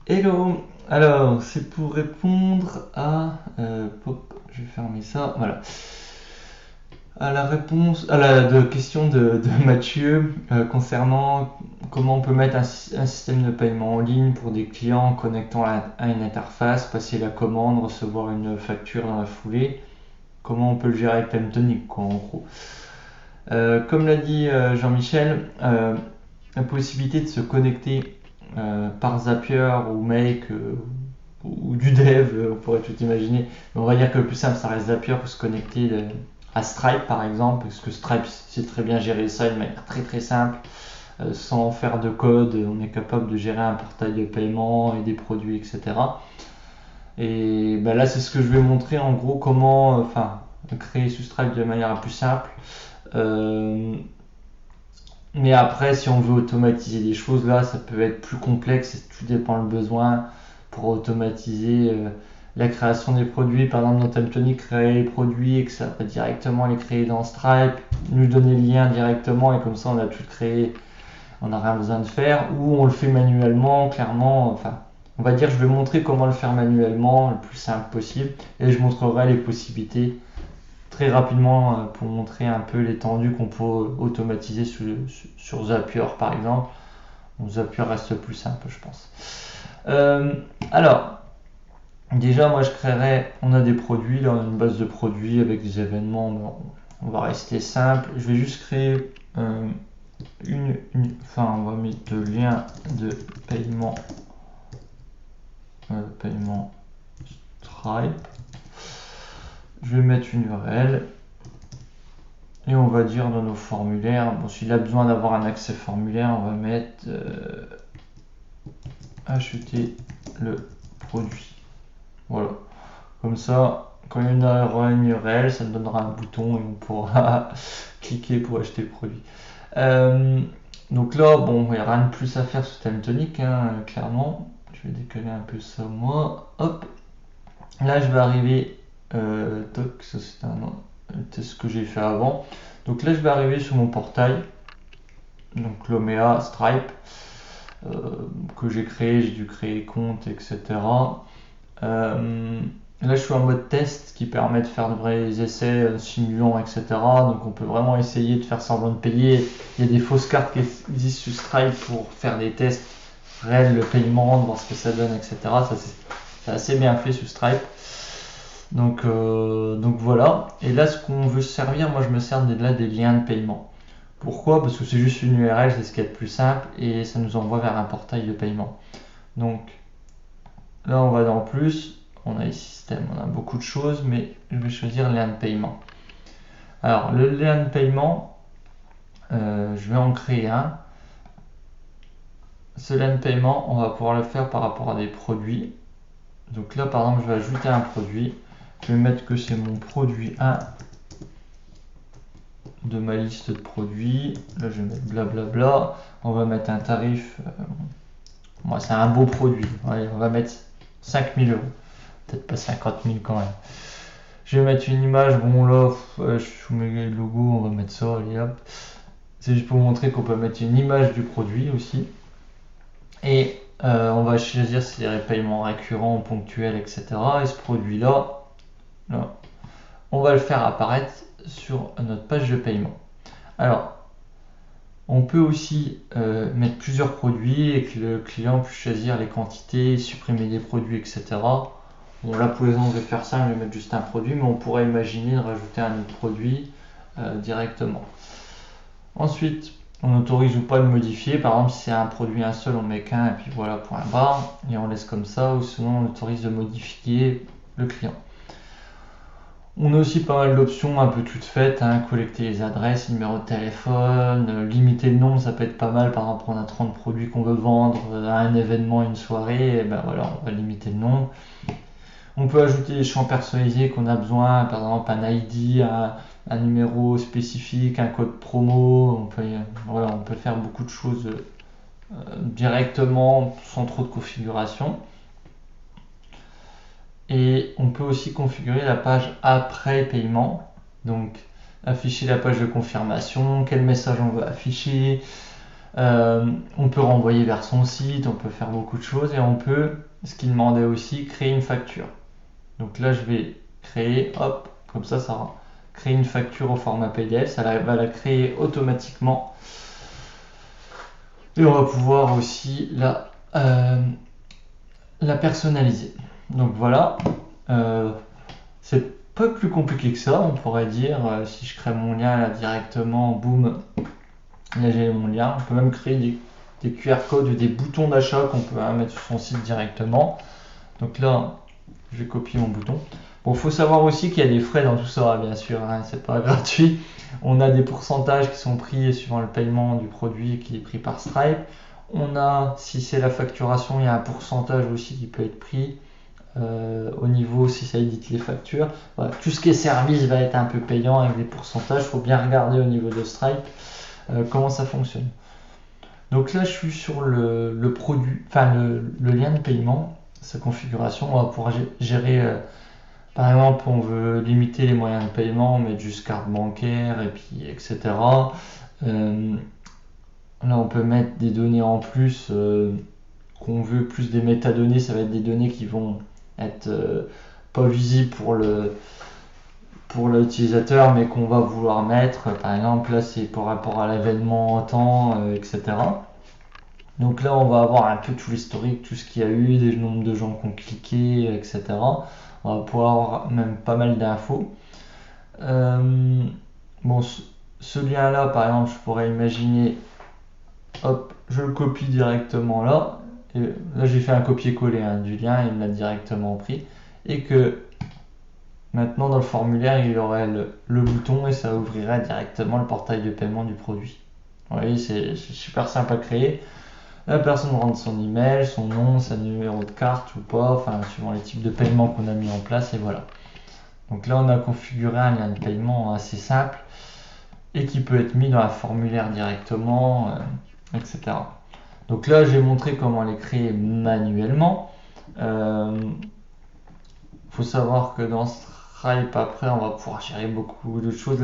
Hello, alors c'est pour répondre à, je vais fermer ça, voilà, à la réponse, à la question de Mathieu concernant comment on peut mettre un système de paiement en ligne pour des clients en connectant à une interface, passer la commande, recevoir une facture dans la foulée, comment on peut le gérer avec Paymentonic quoi en gros. Comme l'a dit Jean-Michel, la possibilité de se connecter par Zapier ou Make ou du dev, on pourrait tout imaginer. Mais on va dire que le plus simple, ça reste Zapier pour se connecter à Stripe par exemple, parce que Stripe sait très bien gérer ça de manière très très simple. Sans faire de code, on est capable de gérer un portail de paiement et des produits, etc. Et ben là, c'est ce que je vais montrer en gros comment créer sous Stripe de manière la plus simple. Euh, mais après, si on veut automatiser des choses, là, ça peut être plus complexe, tout dépend le besoin pour automatiser la création des produits. Par exemple, dans Temptonic, créer les produits et que ça va directement les créer dans Stripe, nous donner le lien directement et comme ça, on a tout créé, on n'a rien besoin de faire. Ou on le fait manuellement, clairement. Enfin, on va dire, je vais montrer comment le faire manuellement, le plus simple possible, et je montrerai les possibilités très rapidement pour montrer un peu l'étendue qu'on peut automatiser sur Zapier par exemple. Bon, Zapier reste plus simple, je pense. Alors, déjà, moi je créerais, on a des produits, là on a une base de produits avec des événements, on va rester simple. Je vais juste créer on va mettre le lien de paiement, paiement Stripe. Je vais mettre une URL. Et on va dire dans nos formulaires, bon, s'il a besoin d'avoir un accès formulaire, on va mettre acheter le produit. Voilà. Comme ça, quand il y aura une URL, ça me donnera un bouton et on pourra cliquer pour acheter le produit. Donc là, bon, il n'y a rien de plus à faire sous Temptonic, clairement. Je vais décaler un peu ça moi. Hop. Là, je vais arriver. Toc, ça c'est ce que j'ai fait avant. Donc là, je vais arriver sur mon portail, donc Lomea Stripe, que j'ai créé, j'ai dû créer compte, etc. Là, je suis en mode test qui permet de faire de vrais essais simulants, etc. Donc on peut vraiment essayer de faire semblant de payer. Il y a des fausses cartes qui existent sur Stripe pour faire des tests réels, le paiement, de voir ce que ça donne, etc. Ça, c'est assez bien fait sur Stripe. Donc voilà. Et là, ce qu'on veut se servir, moi je me sers là des liens de paiement. Pourquoi? Parce que c'est juste une URL, c'est ce qui est le plus simple et ça nous envoie vers un portail de paiement. Donc là, on va dans plus, on a les systèmes, on a beaucoup de choses, mais je vais choisir lien de paiement. Alors, le lien de paiement, je vais en créer un. Ce lien de paiement, on va pouvoir le faire par rapport à des produits. Donc là, par exemple, je vais ajouter un produit. Je vais mettre que c'est mon produit 1 de ma liste de produits. Là, je vais mettre blablabla. On va mettre un tarif. Moi, c'est un beau produit. Allez, on va mettre 5000 euros. Peut-être pas 50 000 quand même. Je vais mettre une image. Bon, là, je soumets le logo. On va mettre ça. Allez, hop. C'est juste pour vous montrer qu'on peut mettre une image du produit aussi. Et on va choisir si c'est des paiements récurrents, ponctuels, etc. Et ce produit-là, là, on va le faire apparaître sur notre page de paiement. Alors, on peut aussi mettre plusieurs produits et que le client puisse choisir les quantités, supprimer des produits, etc. Bon, là pour exemple, je vais faire ça, je vais mettre juste un produit, mais on pourrait imaginer de rajouter un autre produit directement. Ensuite, on autorise ou pas de modifier. Par exemple, si c'est un produit un seul, on met qu'un et puis voilà, point barre, et on laisse comme ça, ou sinon on autorise de modifier le client. On a aussi pas mal d'options un peu toutes faites, collecter les adresses, numéro de téléphone, limiter le nombre, ça peut être pas mal. Par exemple, on a 30 produits qu'on veut vendre à un événement, une soirée, et ben voilà, on va limiter le nombre. On peut ajouter les champs personnalisés qu'on a besoin, par exemple un ID, un numéro spécifique, un code promo. On peut faire beaucoup de choses directement sans trop de configuration. Et on peut aussi configurer la page après paiement, donc afficher la page de confirmation, quel message on veut afficher, On peut renvoyer vers son site, on peut faire beaucoup de choses et on peut, ce qu'il demandait aussi, créer une facture. Donc là, je vais créer, hop, comme ça va créer une facture au format PDF, ça va la créer automatiquement. Et on va pouvoir aussi la personnaliser. Donc voilà, c'est pas plus compliqué que ça, on pourrait dire, si je crée mon lien là directement, boum, là j'ai mon lien. On peut même créer des QR codes ou des boutons d'achat qu'on peut mettre sur son site directement. Donc là, je vais copier mon bouton. Bon, il faut savoir aussi qu'il y a des frais dans tout ça, bien sûr, hein, c'est pas gratuit. On a des pourcentages qui sont pris suivant le paiement du produit qui est pris par Stripe. On a, si c'est la facturation, il y a un pourcentage aussi qui peut être pris au niveau si ça édite les factures. Voilà, tout ce qui est service va être un peu payant avec des pourcentages. Il faut bien regarder au niveau de Stripe comment ça fonctionne. Donc là, je suis sur le produit, enfin le lien de paiement, sa configuration. On va pouvoir gérer, par exemple, on veut limiter les moyens de paiement, mettre juste carte bancaire et puis etc. Là, on peut mettre des données en plus qu'on veut, plus des métadonnées. Ça va être des données qui vont être pas visibles pour l'utilisateur, mais qu'on va vouloir mettre. Par exemple, là, c'est par rapport à l'événement en temps, etc. Donc là, on va avoir un peu tout l'historique, tout ce qu'il y a eu, des nombres de gens qui ont cliqué, etc. On va pouvoir avoir même pas mal d'infos. Bon, ce lien-là, par exemple, je pourrais imaginer, hop, je le copie directement là. Et là, j'ai fait un copier-coller du lien, il me l'a directement pris. Et que maintenant, dans le formulaire, il y aurait le bouton et ça ouvrirait directement le portail de paiement du produit. Vous voyez, c'est super simple à créer. La personne rentre son email, son nom, son numéro de carte ou pas, enfin suivant les types de paiement qu'on a mis en place et voilà. Donc là on a configuré un lien de paiement assez simple et qui peut être mis dans un formulaire directement, etc. Donc là j'ai montré comment les créer manuellement. Faut savoir que dans Stripe après on va pouvoir gérer beaucoup de choses.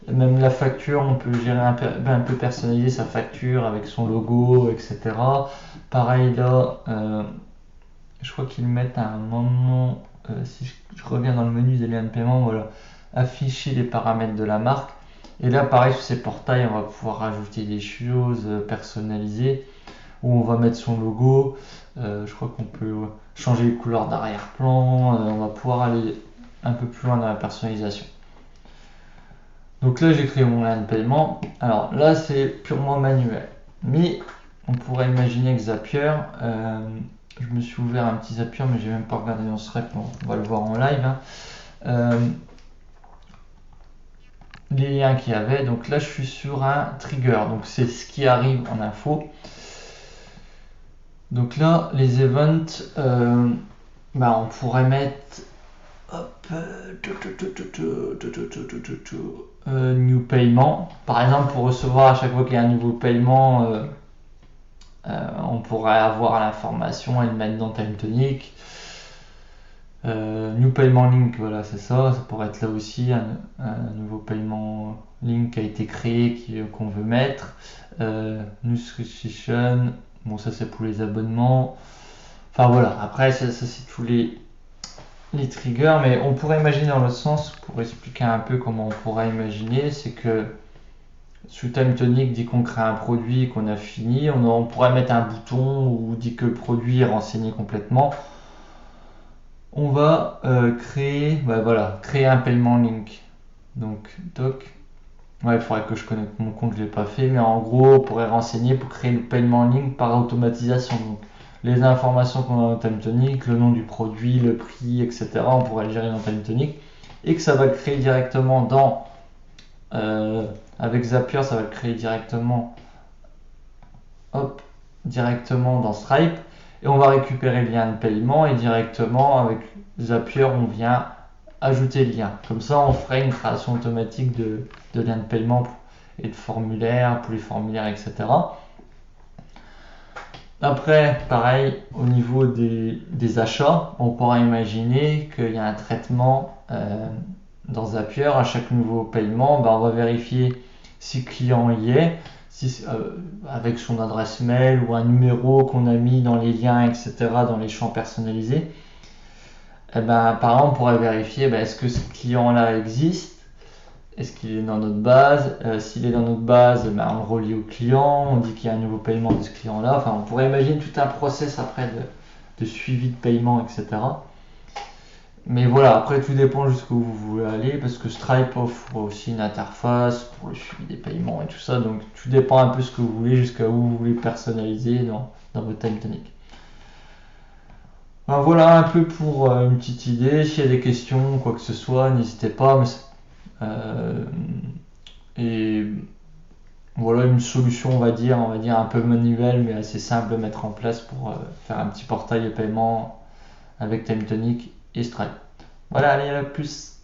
Même la facture, on peut gérer un peu personnaliser sa facture avec son logo, etc. Pareil là, je crois qu'ils mettent à un moment, si je reviens dans le menu des liens de paiement, voilà, afficher les paramètres de la marque. Et là, pareil, sur ces portails, on va pouvoir rajouter des choses personnalisées où on va mettre son logo. Je crois qu'on peut changer les couleurs d'arrière-plan. On va pouvoir aller un peu plus loin dans la personnalisation. Donc là, j'ai créé mon lien de paiement. Alors là, c'est purement manuel. Mais on pourrait imaginer que Zapier, je me suis ouvert un petit Zapier, mais j'ai même pas regardé dans ce rep, on va le voir en live. Les liens qu'il y avait. Donc là, je suis sur un trigger. Donc c'est ce qui arrive en info. Donc là, les events, on pourrait mettre new paiement. Par exemple, pour recevoir à chaque fois qu'il y a un nouveau paiement, on pourrait avoir l'information et le mettre dans TimeTonic. New payment link, voilà, c'est ça. Ça pourrait être là aussi un nouveau paiement link qui a été créé qu'on veut mettre. New subscription, bon, ça c'est pour les abonnements. Enfin voilà, après ça c'est tous les triggers, mais on pourrait imaginer dans l'autre sens, pour expliquer un peu comment on pourrait imaginer, c'est que sous TimeTonic, dès qu'on crée un produit qu'on a fini, on pourrait mettre un bouton où dit que le produit est renseigné complètement. On va créer un paiement link. Donc doc. Ouais, il faudrait que je connecte mon compte, je l'ai pas fait, mais en gros, on pourrait renseigner pour créer le paiement link par automatisation. Donc les informations qu'on a dans TimeTonic, le nom du produit, le prix, etc. On pourrait le gérer dans TimeTonic et que ça va le créer directement avec Zapier, ça va le créer directement dans Stripe et on va récupérer le lien de paiement et directement avec Zapier on vient ajouter le lien. Comme ça on ferait une création automatique de liens de paiement et de formulaires pour les formulaires, etc. Après, pareil, au niveau des achats, on pourra imaginer qu'il y a un traitement dans Zapier. À chaque nouveau paiement, on va vérifier si le client y est. avec son adresse mail ou un numéro qu'on a mis dans les liens, etc., dans les champs personnalisés. Et ben, par exemple, on pourrait vérifier est-ce que ce client-là existe, est-ce qu'il est dans notre base. S'il est dans notre base, on le relie au client, on dit qu'il y a un nouveau paiement de ce client-là. Enfin, on pourrait imaginer tout un process après de suivi de paiement, etc. Mais voilà, après tout dépend jusqu'où vous voulez aller, parce que Stripe offre aussi une interface pour le suivi des paiements et tout ça, donc tout dépend un peu ce que vous voulez, jusqu'à où vous voulez personnaliser dans votre TimeTonic. Ben voilà un peu pour une petite idée. S'il y a des questions, quoi que ce soit, n'hésitez pas. Et voilà une solution, on va dire un peu manuelle, mais assez simple à mettre en place pour faire un petit portail de paiement avec TimeTonic et Stripe. Voilà, allez, à plus.